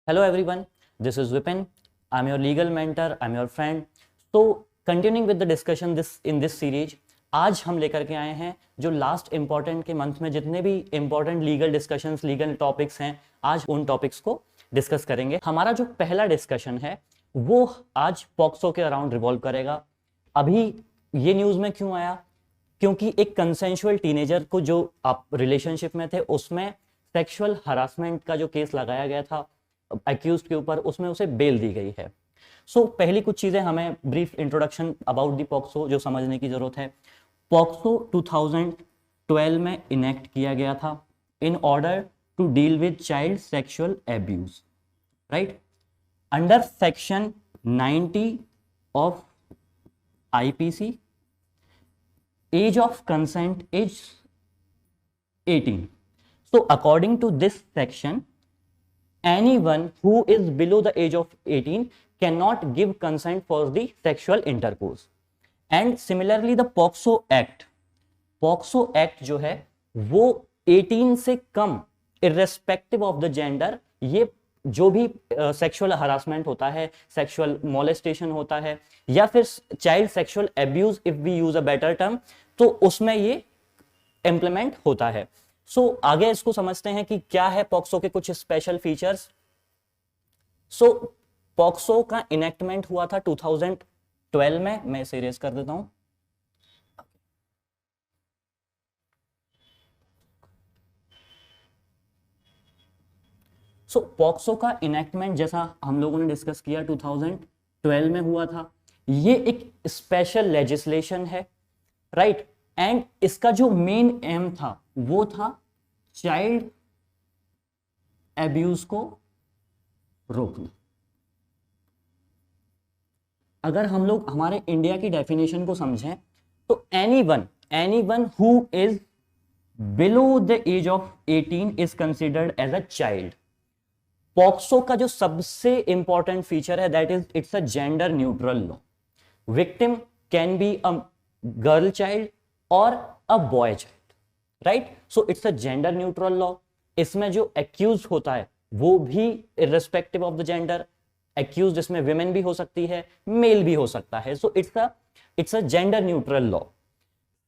Hello everyone, this is Vipin. I'm your legal mentor, I'm your friend. So continuing with the discussion in this series, आज हम लेकर के आए हैं जो लास्ट इंपॉर्टेंट के मंथ में जितने भी important legal discussions, legal topics हैं, आज उन टॉपिक्स को डिस्कस करेंगे। हमारा जो पहला डिस्कशन है वो आज पॉक्सो के अराउंड रिवॉल्व करेगा। अभी ये न्यूज़ में क्यों आया? क्योंकि एक कंसेंशुअल टीनेजर को जो आप रिलेशनशिप में थे उसमें सेक्सुअल हरासमेंट का जो केस लगाया गया था एक्यूज्ड के ऊपर, उसमें उसे बेल दी गई है। सो पहली कुछ चीजें हमें brief introduction about the POCSO जो समझने की जरूरत है। पॉक्सो 2012 में इनेक्ट किया गया था in order to deal with child sexual abuse, right. Under section 90 of IPC age of consent is 18. So according to this section, anyone who is below the age of 18 cannot give consent for the sexual intercourse. And similarly the POXO Act जो है वो 18 से कम irrespective of the gender, ये जो भी sexual harassment होता है, sexual molestation होता है या फिर child sexual abuse if we use a better term, तो उसमें ये इंप्लीमेंट होता है। सो आगे इसको समझते हैं कि क्या है पॉक्सो के कुछ स्पेशल फीचर्स। सो पॉक्सो का इनेक्टमेंट हुआ था 2012 में। मैं इसे इरेज कर देता हूं। सो पॉक्सो का इनेक्टमेंट जैसा हम लोगों ने डिस्कस किया 2012 में हुआ था। ये एक स्पेशल लेजिस्लेशन है, राइट। एंड इसका जो मेन एम था वो था चाइल्ड एब्यूज को रोकना। अगर हम लोग हमारे इंडिया की डेफिनेशन को समझें तो anyone who is below the age of 18 is considered as a child. POCSO का जो सबसे इंपॉर्टेंट फीचर है that is it's a gender neutral law. Victim can be a girl child और a boy child, right. So it's a gender neutral law. इसमें जो accused होता है वो भी irrespective of the gender, accused इसमें women भी हो सकती है, मेल भी हो सकता है। सो it's a gender neutral law.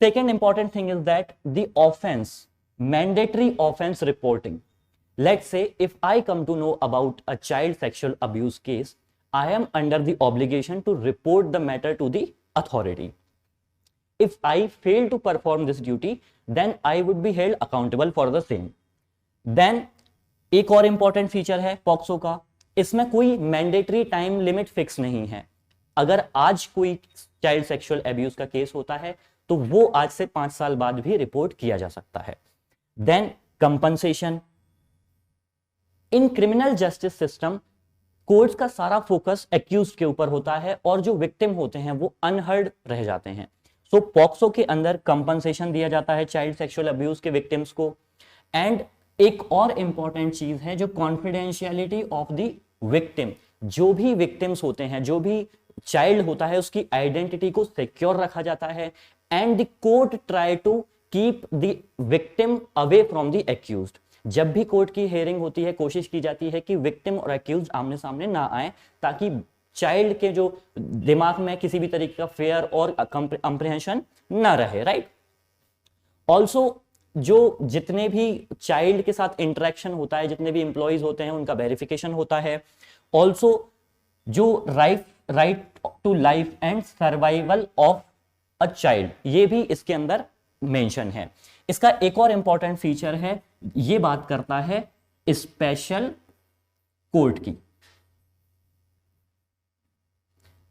Second important thing is that the offence, mandatory offence reporting. Let's say if I come to know about a child sexual abuse case, I am under the obligation to report the matter to the authority. If I fail to perform this duty, then I would be held accountable for the same. Then एक और important feature है POCSO का, इसमें कोई mandatory time limit fix नहीं है। अगर आज कोई child sexual abuse का केस होता है तो वो आज से 5 साल बाद भी रिपोर्ट किया जा सकता है। Then compensation। In criminal justice system courts का सारा फोकस एक्यूज के ऊपर होता है और जो विक्टिम होते हैं वो अनहर्ड रह जाते हैं। सो पॉक्सो के अंदर कंपनसेशन दिया जाता है चाइल्ड सेक्सुअल अब्यूज के विक्टिम्स को। एंड एक और इंपॉर्टेंट चीज है जो कॉन्फिडेंशियलिटी ऑफ द विक्टिम। जो भी विक्टिम्स होते हैं, जो भी चाइल्ड होता है, उसकी आइडेंटिटी को सिक्योर रखा जाता है। And the court try to keep the victim away from the accused. जब भी कोर्ट की हियरिंग होती है कोशिश की जाती है कि विक्टिम और एक्यूज आमने सामने ना आए, ताकि चाइल्ड के जो दिमाग में किसी भी तरीके का फेयर और कंप्रिहेंशन ना रहे, राइट। ऑल्सो जो जितने भी चाइल्ड के साथ इंटरेक्शन होता है, जितने भी एम्प्लॉइज होते हैं, उनका वेरिफिकेशन होता है। ऑल्सो जो right to life and survival of a child, ये भी इसके अंदर मेंशन है। इसका एक और इंपॉर्टेंट फीचर है, ये बात करता है स्पेशल कोर्ट की।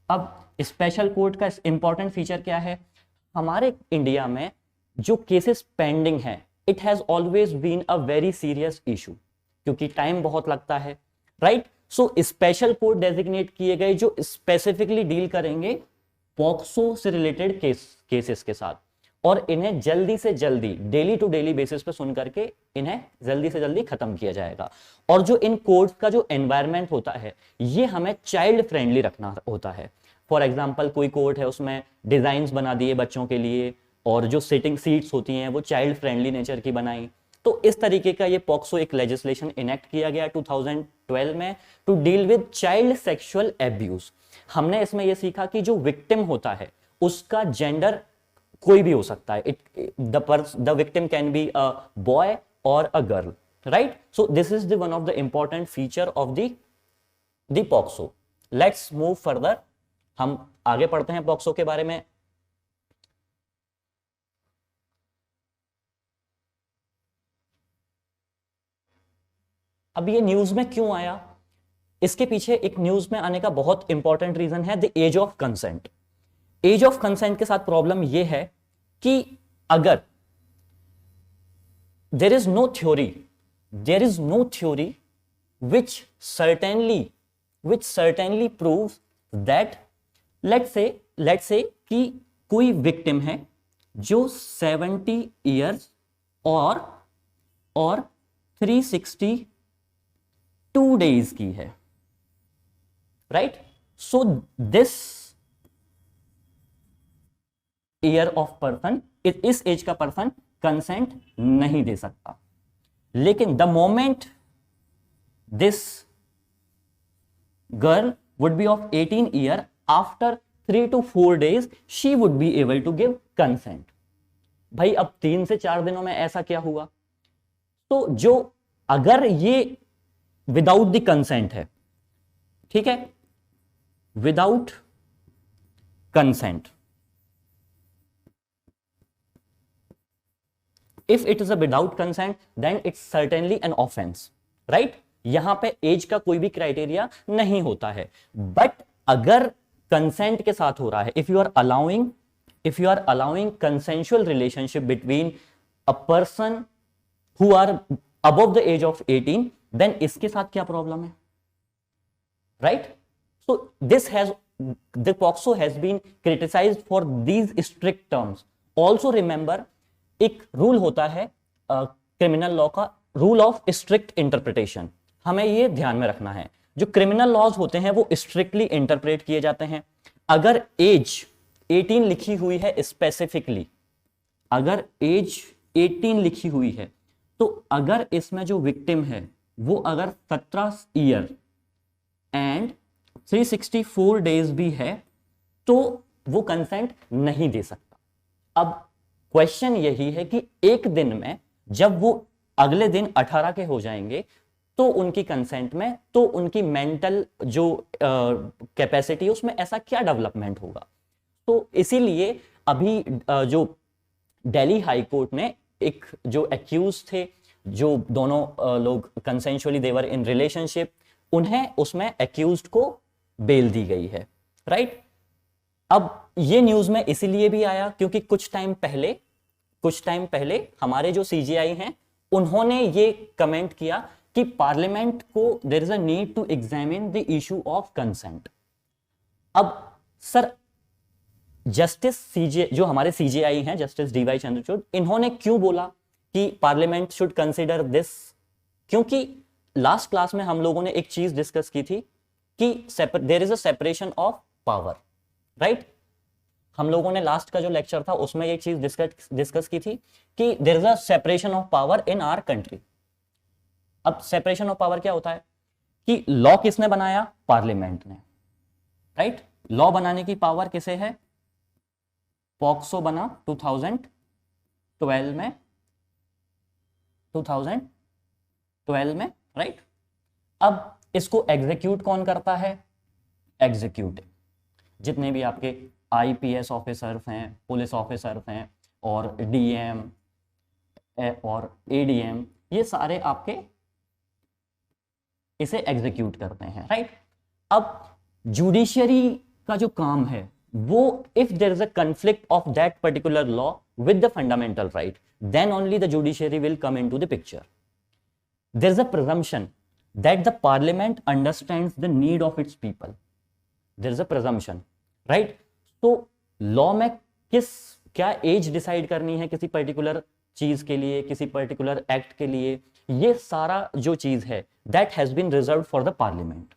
अब स्पेशल कोर्ट का इंपॉर्टेंट फीचर क्या है? हमारे इंडिया में जो केसेस पेंडिंग है, it has always been a very serious issue, क्योंकि टाइम बहुत लगता है, right. So special court designate किए गए जो स्पेसिफिकली डील करेंगे पॉक्सो से रिलेटेड केसेस के साथ, और इन्हें जल्दी से जल्दी डेली टू डेली बेसिस पे सुन करके इन्हें जल्दी से जल्दी खत्म किया जाएगा। और जो इन कोर्ट्स का जो एनवायरनमेंट होता है ये हमें चाइल्ड फ्रेंडली रखना होता है। फॉर एग्जांपल कोई कोर्ट है उसमें डिजाइन्स बना दिए बच्चों के लिए, और जो सिटिंग सीट्स होती हैं वो चाइल्ड फ्रेंडली नेचर की बनाई, तो इस तरीके का ये पॉक्सो एक लेजिस्लेशन इनेक्ट किया गया 2012 में to deal with child sexual abuse. हमने इसमें यह सीखा कि जो विक्टिम होता है उसका जेंडर कोई भी हो सकता है, the victim can be a boy और a girl, right. So this is the one of the important feature of the POCSO. Let's move further, हम आगे पढ़ते हैं पॉक्सो के बारे में। अब ये न्यूज में क्यों आया, इसके पीछे एक न्यूज में आने का बहुत इंपॉर्टेंट रीजन है the age of consent. Age of consent के साथ प्रॉब्लम यह है कि अगर there is no theory which certainly proves that let's say कि कोई विक्टिम है जो 70 years और 362 days की है, right. So this year of person, इस एज का पर्सन कंसेंट नहीं दे सकता। लेकिन the moment this girl would be of 18 year, after 3 to 4 days she would be able to give consent। भाई अब 3 से 4 दिनों में ऐसा क्या हुआ, तो जो अगर ये विदाउट द कंसेंट है, ठीक है, without consent, if it is a without consent then it's certainly an offence, right. यहां पे एज का कोई भी क्राइटेरिया नहीं होता है। बट अगर कंसेंट के साथ हो रहा है, if you are allowing consensual relationship between a person who are above the age of 18, then इसके साथ क्या प्रॉब्लम है, right. So this has the POCSO has been criticised for these strict terms. Also remember, एक rule होता है criminal law का, rule of strict interpretation. हमें ये ध्यान में रखना है, जो क्रिमिनल लॉज होते हैं वो स्ट्रिक्टली इंटरप्रेट किए जाते हैं। अगर एज 18 लिखी हुई है स्पेसिफिकली, अगर एज 18 लिखी हुई है, तो अगर इसमें जो विक्टिम है वो अगर 17 ईयर एंड 364 डेज भी है तो वो कंसेंट नहीं दे सकता। अब क्वेश्चन यही है कि एक दिन में जब वो अगले दिन 18 के हो जाएंगे तो उनकी कंसेंट में, तो उनकी मेंटल जो कैपेसिटी है उसमें ऐसा क्या डेवलपमेंट होगा। तो इसीलिए अभी जो दिल्ली हाई कोर्ट ने एक जो एक्यूज थे, जो दोनों लोग कंसेंशुअली देवर इन रिलेशनशिप, उन्हें उसमें एक्यूज्ड को बेल दी गई है, राइट। अब ये न्यूज में इसीलिए भी आया क्योंकि कुछ टाइम पहले हमारे जो सीजीआई हैं उन्होंने ये कमेंट किया कि पार्लियामेंट को there is a need to examine the issue of consent. अब सर जस्टिस सीजे, जो हमारे सीजेआई हैं, जस्टिस डीवाई चंद्रचूड़, इन्होंने क्यों बोला कि पार्लियामेंट शुड कंसीडर दिस? क्योंकि लास्ट क्लास में हम लोगों ने एक चीज डिस्कस की थी कि there is a separation of power, right. हम लोगों ने लास्ट का जो लेक्चर था उसमें ये चीज डिस्कस की थी कि there is a separation of power in our country. अब सेपरेशन ऑफ पावर क्या होता है कि लॉ किसने बनाया? पार्लियामेंट ने, राइट। लॉ बनाने की पावर किसे है? पॉक्सो बना 2012 में, राइट। अब इसको एग्जीक्यूट कौन करता है? एग्जीक्यूटिव। जितने भी आपके आईपीएस ऑफिसर्स हैं, पुलिस ऑफिसर्स हैं, और डीएम और एडीएम, ये सारे आपके इसे एग्जीक्यूट करते हैं, राइट। अब जुडिशियरी का जो काम है वो, if there is a conflict of that particular law with the fundamental right, then only the judiciary will come into the picture. There is a presumption that the parliament understands the need of its people. There is a presumption, right. तो law में क्या as decide करनी है किसी particular चीज के लिए, किसी पर्टिकुलर एक्ट के लिए, ये सारा जो चीज है that has been reserved for the parliament,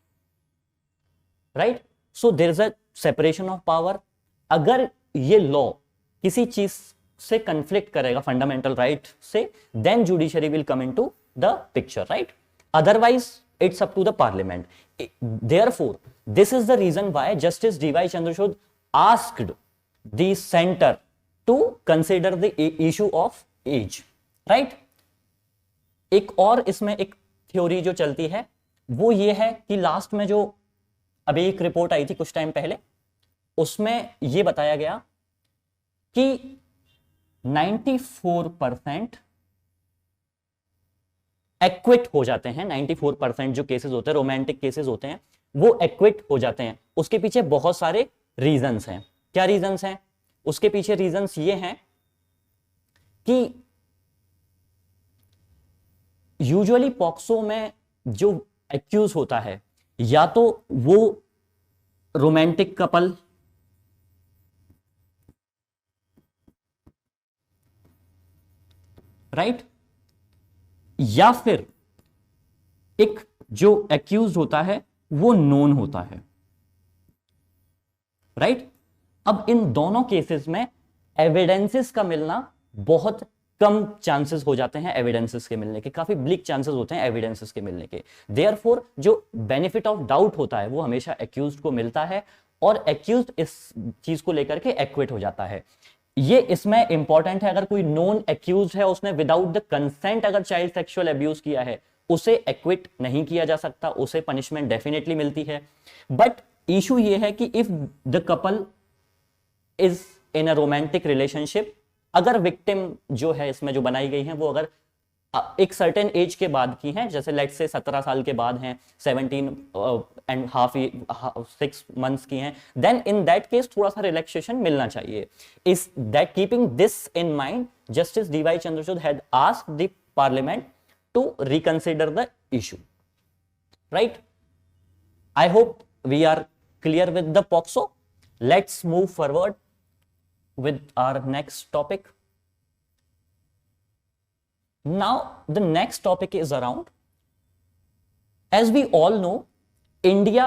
right. So there is a separation of power. अगर ये लॉ किसी चीज से कंफ्लिक्ट करेगा, फंडामेंटल राइट से, then judiciary will come into the picture, right? Otherwise it's up to the parliament. Therefore, this is the reason why Justice D.Y. Chandrachud asked the center to consider the issue of age, right? एक और इसमें एक theory जो चलती है वो ये है कि लास्ट में जो अभी एक रिपोर्ट आई थी कुछ टाइम पहले, उसमें ये बताया गया कि 94% एक्विट हो जाते हैं. 94% जो केसेस होते हैं, रोमांटिक केसेस होते हैं, वो एक्विट हो जाते हैं. उसके पीछे बहुत सारे रीजंस हैं. क्या रीजंस हैं? उसके पीछे रीजंस ये हैं कि यूजुअली पॉक्सो में जो एक्यूज होता है या तो वो रोमांटिक कपल, राइट, या फिर एक जो एक्यूज होता है वो नोन होता है, राइट? अब इन दोनों केसेस में एविडेंसेस का मिलना बहुत कम चांसेस हो जाते हैं. एविडेंसेस के मिलने के काफी ब्लिक चांसेस होते हैं एविडेंसेस के मिलने के. देयरफॉर जो बेनिफिट ऑफ डाउट होता है वो हमेशा एक्यूज्ड को मिलता है और एक्यूज्ड इस चीज को लेकर के एक्विट हो जाता है. ये इसमें इंपॉर्टेंट है. अगर कोई नॉन एक्यूज है, उसने विदाउट द कंसेंट अगर चाइल्ड सेक्सुअल अब्यूज किया है, उसे एक्विट नहीं किया जा सकता, उसे पनिशमेंट डेफिनेटली मिलती है. बट इशू ये है कि if the couple is in a romantic relationship, अगर विक्टिम जो है इसमें जो बनाई गई है वो अगर एक सर्टेन एज के बाद की हैं, जैसे लेट्स से 17 साल के बाद हैं, 17.5 months की हैं, देन इन दैट केस थोड़ा सा रिलैक्सेशन मिलना चाहिए. इस that keeping this in mind, justice DY Chandrachud had asked the parliament to reconsider the issue, right? I hope we are clear with the POCSO. Let's move forward with our next topic. Now the next topic is around, as we all know, India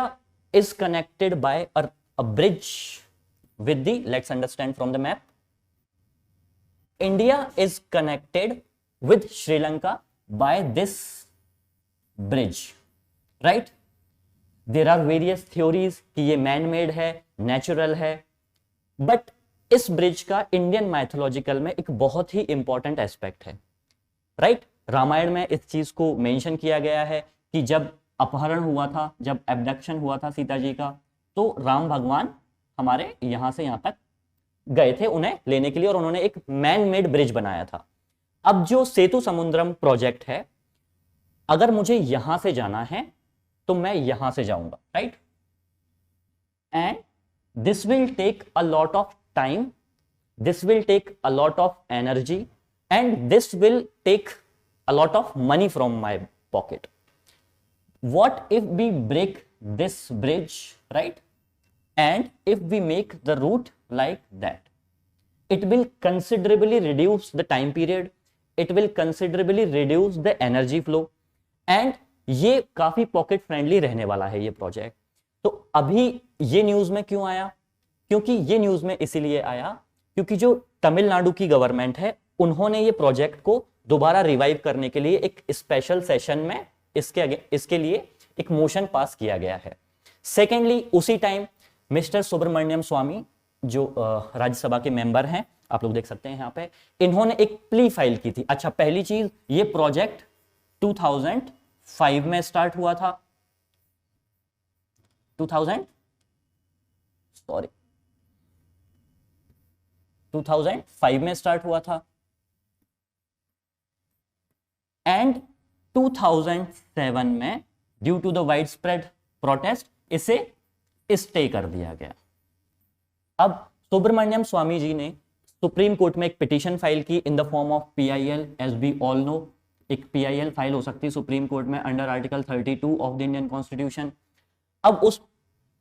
is connected by a bridge with the, let's understand from the map, India is connected with Sri Lanka by this bridge, right? There are various theories कि ये man made है, natural है, but इस bridge का Indian mythological में एक बहुत ही important aspect है, राइट? रामायण में इस चीज को मेंशन किया गया है कि जब अपहरण हुआ था, जब एब्डक्शन हुआ था सीता जी का, तो राम भगवान हमारे यहां से यहां तक गए थे उन्हें लेने के लिए, और उन्होंने एक मैन मेड ब्रिज बनाया था. अब जो सेतु समुद्रम प्रोजेक्ट है, अगर मुझे यहां से जाना है तो मैं यहां से जाऊंगा, right? And this will take a lot of time, this will take a lot of energy, and this will take a lot of money from my pocket. What if we break this bridge, right? And if we make the route like that, it will considerably reduce the time period, it will considerably reduce the energy flow, and ये काफी pocket friendly रहने वाला है ये project. तो अभी ये news में क्यों आया? क्योंकि ये न्यूज में इसीलिए आया क्योंकि जो तमिलनाडु की गवर्नमेंट है, उन्होंने ये प्रोजेक्ट को दोबारा रिवाइव करने के लिए एक स्पेशल सेशन में इसके लिए एक मोशन पास किया गया है. सेकेंडली, उसी टाइम मिस्टर सुब्रमण्यम स्वामी जो राज्यसभा के मेंबर हैं, आप लोग देख सकते हैं यहाँ पे, इन्होंने एक प्ली फाइल की थी. अच्छा, पहली चीज, ये प्रोजेक्ट 2005 में स्टार्ट हुआ था. 2005 में स्टार्ट हुआ था, एंड 2007 में due to the widespread protest इसे स्टे कर दिया गया. अब सुब्रमण्यम स्वामी जी ने सुप्रीम कोर्ट में एक पिटीशन फाइल की in the form of PIL. As we all know, एक PIL फाइल हो सकती है सुप्रीम कोर्ट में under article 32 of the Indian constitution. अब उस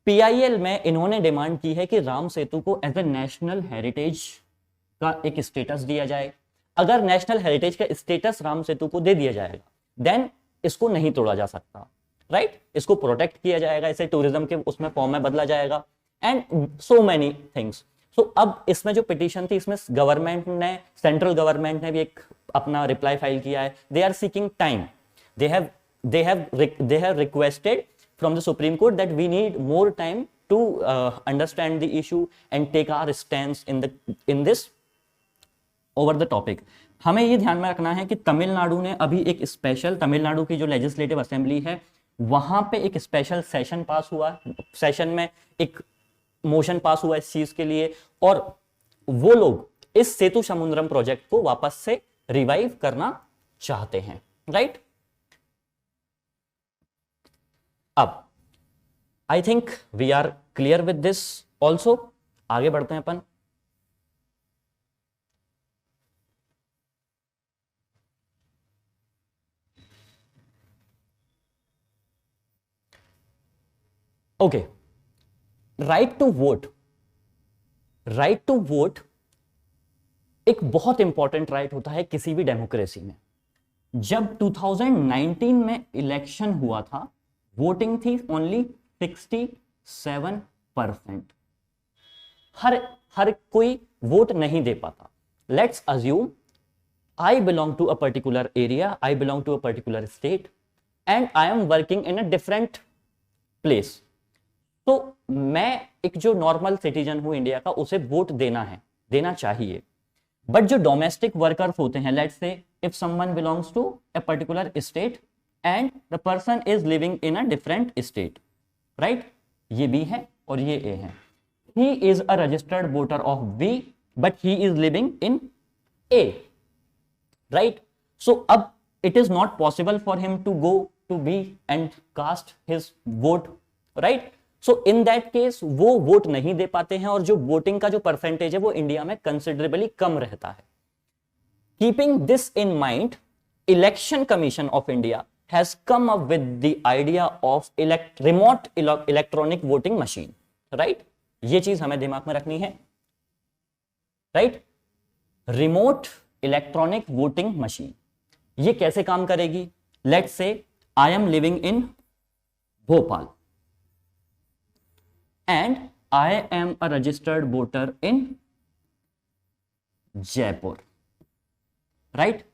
PIL में इन्होंने डिमांड की है कि राम सेतु को एज ए नेशनल हेरिटेज का एक स्टेटस दिया जाए. अगर नेशनल हेरिटेज का स्टेटस राम सेतु को दे दिया जाएगा, देन इसको नहीं तोड़ा जा सकता, राइट? इसको प्रोटेक्ट किया जाएगा, इसे टूरिज्म के उसमें फॉर्म में बदला जाएगा, एंड सो मेनी थिंग्स. सो अब इसमें जो पिटीशन थी, इसमें गवर्नमेंट ने, सेंट्रल गवर्नमेंट ने भी एक अपना रिप्लाई फाइल किया है. They are seeking time. they have requested from the Supreme Court that we need more time to understand the issue and take our stance in this over the topic. हमें ये ध्यान में रखना है कि तमिलनाडु ने अभी एक स्पेशल, तमिलनाडु की जो लेजिस्लेटिव असेंबली है वहां पे एक स्पेशल सेशन पास हुआ, सेशन में एक मोशन पास हुआ इस चीज के लिए, और वो लोग इस सेतु समुद्रम प्रोजेक्ट को वापस से रिवाइव करना चाहते हैं. राइट. अब I think we are clear with this also. आगे बढ़ते हैं अपन. Okay. Right to vote. Right to vote एक बहुत इंपॉर्टेंट राइट होता है किसी भी डेमोक्रेसी में. जब 2019 में इलेक्शन हुआ था, वोटिंग थी ओनली 67%. हर कोई वोट नहीं दे पाता. Let's assume I belong to a particular area, I belong to a particular state and I am working in a different place. तो मैं एक जो नॉर्मल सिटीजन हूं इंडिया का, उसे वोट देना चाहिए. बट जो डोमेस्टिक वर्कर्स होते हैं, let's say if someone belongs to a particular state and the person is living in a different state, right? ये B है और ये A है. He is a registered voter of B, but he is living in A, right? So अब it is not possible for him to go to B and cast his vote, right? So in that case वो vote नहीं दे पाते हैं, और जो voting का जो percentage है वो इंडिया में कंसिडरेबली कम रहता है. Keeping this in mind, Election Commission of India has come up with the idea of remote electronic voting machine, right? ये चीज हमें दिमाग में रखनी है, right? Remote electronic voting machine. ये कैसे काम करेगी? Let's say I am living in Bhopal and I am a registered voter in Jaipur, right?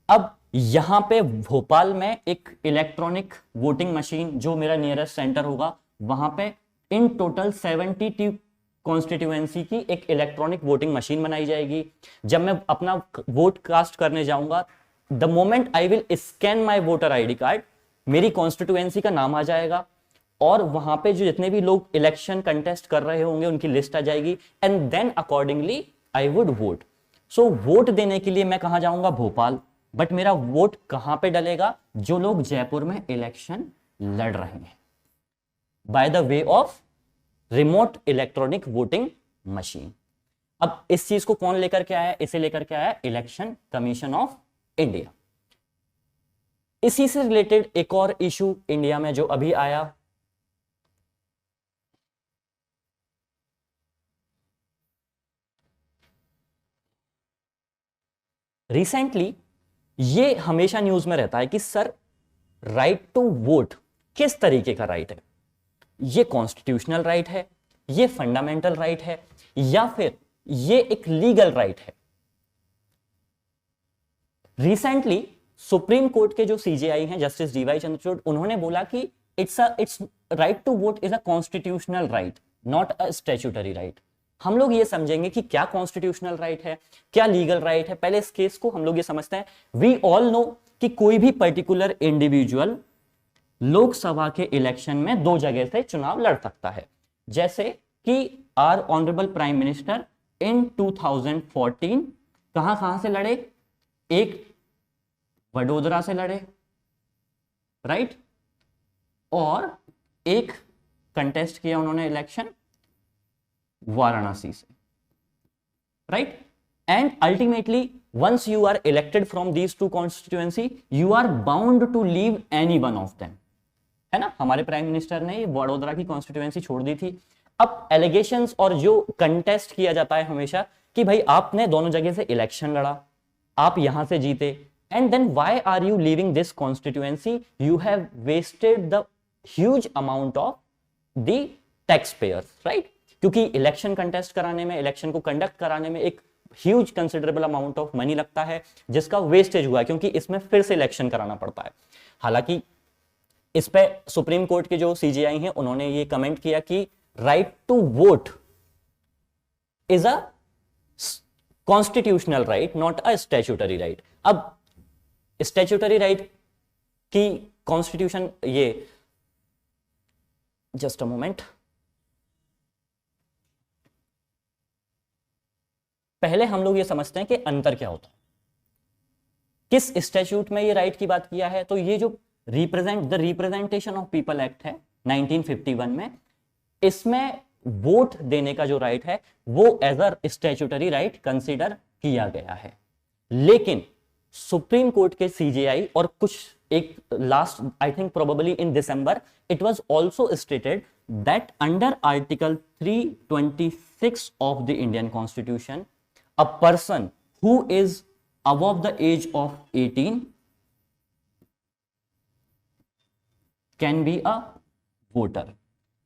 अब यहां पे भोपाल में एक इलेक्ट्रॉनिक वोटिंग मशीन जो मेरा नियरेस्ट सेंटर होगा, वहां पे इन टोटल 72 कॉन्स्टिट्यूएंसी की एक इलेक्ट्रॉनिक वोटिंग मशीन बनाई जाएगी. जब मैं अपना वोट कास्ट करने जाऊंगा, the moment I will scan my voter ID card, मेरी कॉन्स्टिट्यूएंसी का नाम आ जाएगा, और वहां पे जो जितने भी लोग इलेक्शन कंटेस्ट कर रहे होंगे उनकी लिस्ट आ जाएगी, and then accordingly I would vote. So vote देने के लिए मैं कहां जाऊंगा? भोपाल. बट मेरा वोट कहां पे डलेगा? जो लोग जयपुर में इलेक्शन लड़ रहे हैं, by the way of remote electronic voting machine. अब इस चीज को कौन लेकर के आया? इसे लेकर के आया इलेक्शन कमीशन ऑफ इंडिया. इसी से रिलेटेड एक और इशू इंडिया में जो अभी आया, रिसेंटली, ये हमेशा न्यूज में रहता है कि सर राइट टू वोट किस तरीके का राइट है? ये कॉन्स्टिट्यूशनल राइट है, ये फंडामेंटल राइट है, या फिर ये एक लीगल राइट है? रिसेंटली सुप्रीम कोर्ट के जो सीजेआई हैं, जस्टिस डीवाई चंद्रचूड़, उन्होंने बोला कि it's right to vote is a constitutional right, not a statutory right. हम लोग ये समझेंगे कि क्या कॉन्स्टिट्यूशनल राइट है, क्या लीगल राइट है. पहले इस केस को हम लोग ये समझते हैं. वी ऑल नो कि कोई भी पर्टिकुलर इंडिविजुअल लोकसभा के इलेक्शन में 2 जगह से चुनाव लड़ सकता है. जैसे कि our honourable prime minister in 2014 कहां से लड़े? एक वडोदरा से लड़े, राइट, और एक कंटेस्ट किया उन्होंने इलेक्शन वाराणसी से, right. And ultimately once you are elected from these 2 constituency, you are bound to leave any one of them, है ना. हमारे प्राइम मिनिस्टर ने वडोदरा की कॉन्स्टिट्यूएंसी छोड़ दी थी. अब एलिगेशंस और जो कंटेस्ट किया जाता है हमेशा कि भाई आपने दोनों जगह से इलेक्शन लड़ा, आप यहां से जीते, and then why are you leaving this constituency? You have wasted the huge amount of the tax payers, right. क्योंकि इलेक्शन कंटेस्ट कराने में, इलेक्शन को कंडक्ट कराने में एक huge considerable amount of money लगता है, जिसका वेस्टेज हुआ है, क्योंकि इसमें फिर से इलेक्शन कराना पड़ता है। हालांकि इस पे सुप्रीम कोर्ट के जो सीजेआई हैं उन्होंने ये कमेंट किया कि right to vote is a constitutional right, not a statutory right. अब स्टैट्यूटरी राइट की कॉन्स्टिट्यूशन, ये जस्ट अ मोमेंट, पहले हम लोग ये समझते हैं कि अंतर क्या होता है, किस स्टैट्यूट में ये राइट की बात किया है। तो ये जो रिप्रेजेंटेशन ऑफ पीपल एक्ट है 1951 में, इसमें वोट देने का जो राइट है वो as a statutory right consider किया गया है। लेकिन सुप्रीम कोर्ट के सीजेआई और कुछ एक last, I think probably in December, it was also stated that under article 326 of the Indian constitution a person who is above the age of 18 can be a voter।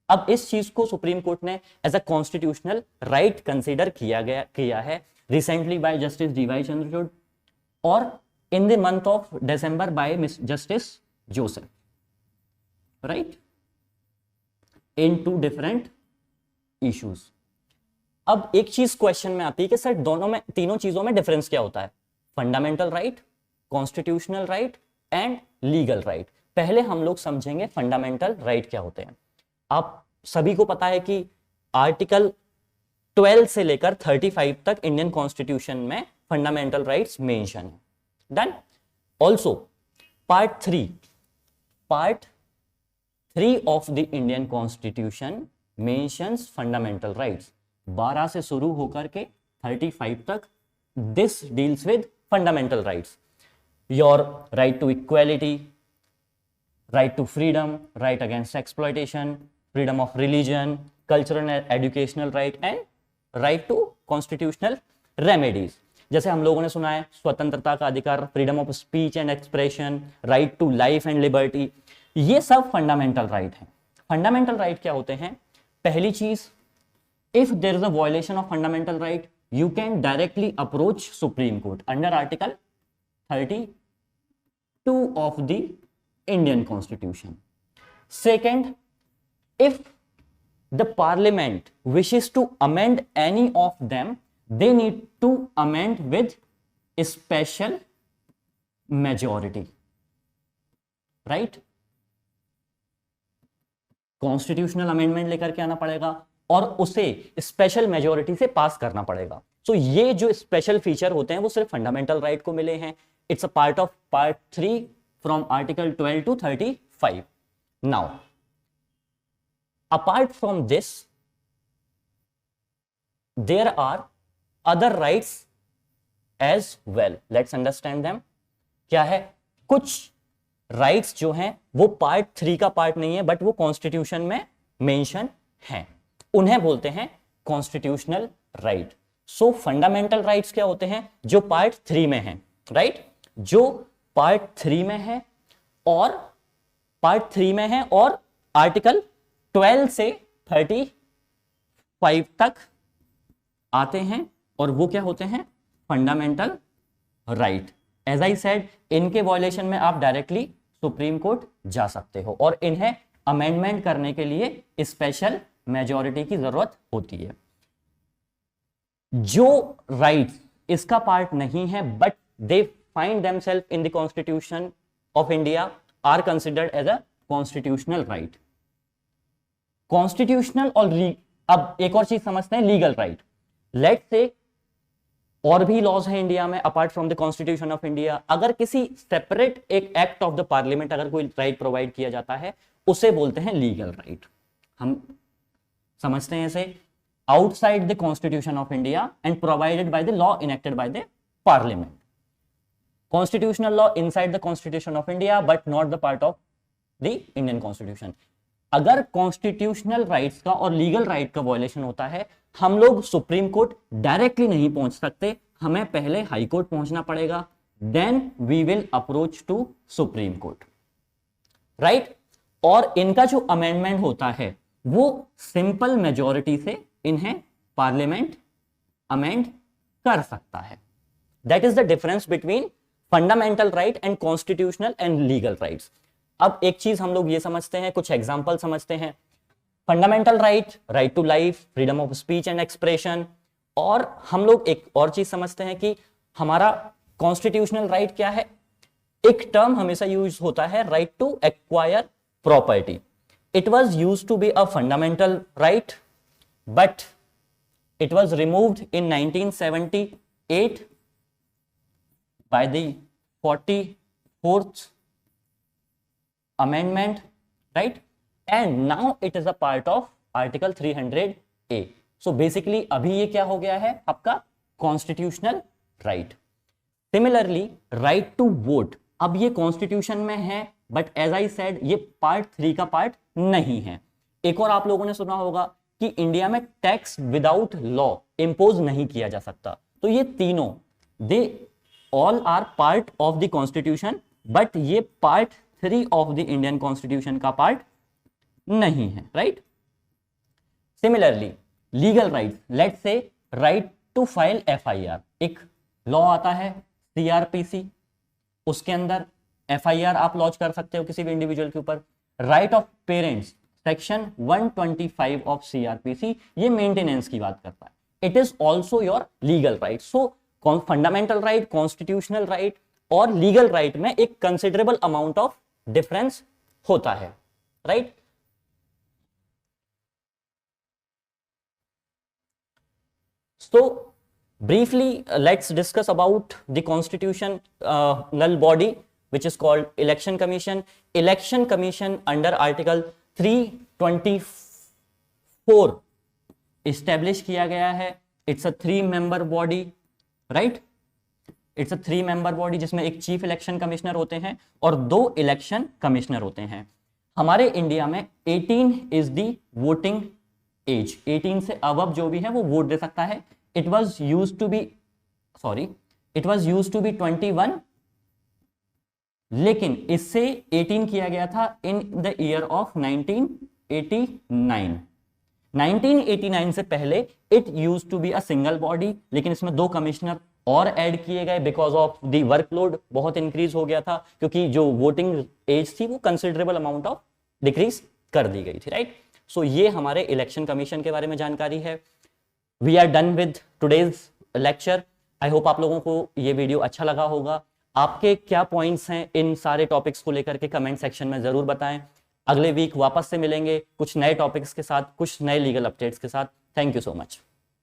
अब इस चीज को supreme court ने as a constitutional right consider किया है recently by justice DY Chandrachud और in the month of December by justice Joseph, right, in two different issues. अब एक चीज क्वेश्चन में आती है कि सर दोनों में, तीनों चीजों में डिफरेंस क्या होता है, fundamental right, constitutional right and legal right. पहले हम लोग समझेंगे फंडामेंटल राइट क्या होते हैं। आप सभी को पता है कि आर्टिकल 12 से लेकर 35 तक इंडियन कॉन्स्टिट्यूशन में फंडामेंटल राइट्स मेंशन है। Done. Also part 3 of the Indian constitution mentions fundamental rights. 12 से शुरू होकर के 35 तक this deals with fundamental rights, your right to equality, right to freedom, right against exploitation, freedom of religion, cultural and educational right and right to constitutional remedies. जैसे हम लोगों ने सुना है स्वतंत्रता का अधिकार, freedom of speech and expression, right to life and liberty, ये सब फंडामेंटल राइट हैं। फंडामेंटल राइट क्या होते हैं? पहली चीज, if there is a violation of fundamental right, you can directly approach Supreme Court under Article 32 of the Indian Constitution. Second, if the Parliament wishes to amend any of them, they need to amend with a special majority, right? Constitutional amendment लेकर के आना पड़ेगा और उसे special majority से पास करना पड़ेगा। सो ये जो स्पेशल फीचर होते हैं वो सिर्फ फंडामेंटल राइट को मिले हैं। It's a part of part 3 from article 12 to 35। Now apart from this there are other rights as well. Let's understand them. क्या है? कुछ राइट्स जो हैं वो पार्ट 3 का पार्ट नहीं है, बट वो कॉन्स्टिट्यूशन में मेंशन है, उन्हें बोलते हैं कॉन्स्टिट्यूशनल राइट। सो फंडामेंटल राइट्स क्या होते हैं? जो पार्ट 3 में हैं, राइट, जो पार्ट 3 में है और आर्टिकल 12 से 35 तक आते हैं और वो क्या होते हैं? Fundamental right. As I said, इनके वॉयलेशन में आप डायरेक्टली सुप्रीम कोर्ट जा सकते हो और इन्हें अमेंडमेंट करने के लिए स्पेशल मेजॉरिटी की जरूरत होती है। जो राइट्स इसका पार्ट नहीं है but they find themselves in the constitution of India are considered as a constitutional right. Constitutional और अब एक और चीज समझते हैं, लीगल राइट। लेट्स से और भी लॉज है इंडिया में apart from the constitution of India. अगर किसी सेपरेट एक एक्ट ऑफ द पार्लियामेंट अगर कोई राइट प्रोवाइड किया जाता है, उसे बोलते हैं लीगल राइट। हम समझते हैं इसे, outside the constitution of India and provided by the law enacted by the parliament. Constitutional law inside the constitution of India but not the part of the Indian constitution. अगर constitutional rights का और legal right का violation होता है, हम लोग supreme court directly नहीं पहुंच सकते, हमें पहले हाई कोर्ट पहुंचना पड़ेगा, then we will approach to supreme court, right. और इनका जो अमेंडमेंट होता है वो सिंपल मेजॉरिटी से इन्हें पार्लियामेंट अमेंड कर सकता है। That is the difference between fundamental right and constitutional and legal rights. अब एक चीज हम लोग ये समझते हैं, कुछ एग्जाम्पल समझते हैं। Fundamental right, right to life, freedom of speech and expression. और हम लोग एक और चीज समझते हैं कि हमारा कॉन्स्टिट्यूशनल राइट क्या है। एक टर्म हमेशा यूज होता है, right to acquire property. It was use to be a fundamental right, but it was removed in 1978 by the 44th amendment, right? And now it is a part of article 300A. So basically अभी ये क्या हो गया है आपका constitutional right. Similarly right to vote, अब ये constitution में है, but as I said ये part 3 का part नहीं है। एक और आप लोगों ने सुना होगा कि इंडिया में टैक्स विदाउट लॉ इंपोज नहीं किया जा सकता। तो ये तीनों they all are part of the constitution, but ये part 3 of the Indian constitution का पार्ट नहीं है, right. Similarly legal right, let's say right to file FIR, एक लॉ आता है CRPC, उसके अंदर FIR आप लॉन्च कर सकते हो किसी भी इंडिविजुअल के ऊपर। Right of parents, section 125 of CRPC, ये मेंटेनेंस की बात करता है। It is also your legal right. So fundamental right, constitutional right और लीगल राइट में एक कंसिडरेबल अमाउंट ऑफ डिफरेंस होता है, right. So briefly let's discuss about the constitutional body which is called election commission. Election commission under article 324 establish किया गया है। It's a 3-member body, right? It's a 3-member body जिसमें एक chief election commissioner होते हैं और 2 election commissioner होते हैं। हमारे इंडिया में 18 is the voting age, 18 से अबव जो भी है वो वोट दे सकता है। It was used to be 21, लेकिन इससे 18 किया गया था इन द ईयर ऑफ 1989। 1989 से पहले it used to be a single body, लेकिन इसमें 2 कमिश्नर और ऐड किए गए बिकॉज ऑफ द वर्कलोड बहुत इंक्रीज हो गया था, क्योंकि जो वोटिंग एज थी वो कंसिडरेबल अमाउंट ऑफ डिक्रीज कर दी गई थी, राइट। सो ये हमारे इलेक्शन कमीशन के बारे में जानकारी है। We are done with today's lecture. I hope आप लोगों को ये वीडियो अच्छा लगा होगा। आपके क्या पॉइंट्स हैं इन सारे टॉपिक्स को लेकर के कमेंट सेक्शन में जरूर बताएं। अगले वीक वापस से मिलेंगे कुछ नए टॉपिक्स के साथ, कुछ नए लीगल अपडेट्स के साथ। Thank you so much.